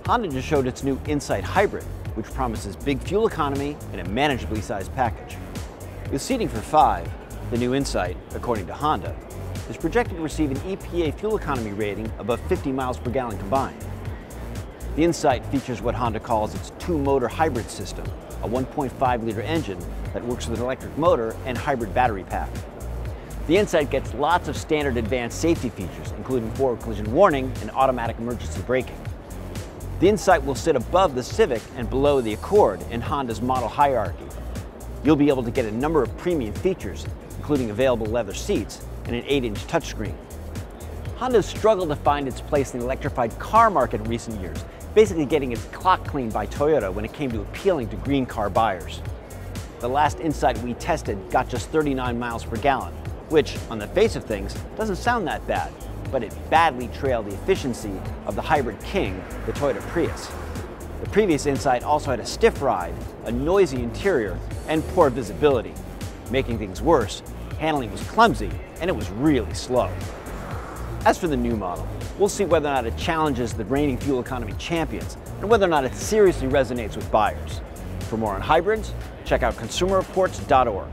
Honda just showed its new Insight Hybrid, which promises big fuel economy in a manageably sized package. With seating for 5, the new Insight, according to Honda, is projected to receive an EPA fuel economy rating above 50 miles per gallon combined. The Insight features what Honda calls its two-motor hybrid system, a 1.5-liter engine that works with an electric motor and hybrid battery pack. The Insight gets lots of standard advanced safety features, including forward collision warning and automatic emergency braking. The Insight will sit above the Civic and below the Accord in Honda's model hierarchy. You'll be able to get a number of premium features, including available leather seats and an 8-inch touchscreen. Honda's struggled to find its place in the electrified car market in recent years, basically getting its clock cleaned by Toyota when it came to appealing to green car buyers. The last Insight we tested got just 39 miles per gallon, which, on the face of things, doesn't sound that bad, but it badly trailed the efficiency of the hybrid king, the Toyota Prius. The previous Insight also had a stiff ride, a noisy interior, and poor visibility. Making things worse, handling was clumsy, and it was really slow. As for the new model, we'll see whether or not it challenges the reigning fuel economy champions, and whether or not it seriously resonates with buyers. For more on hybrids, check out consumerreports.org.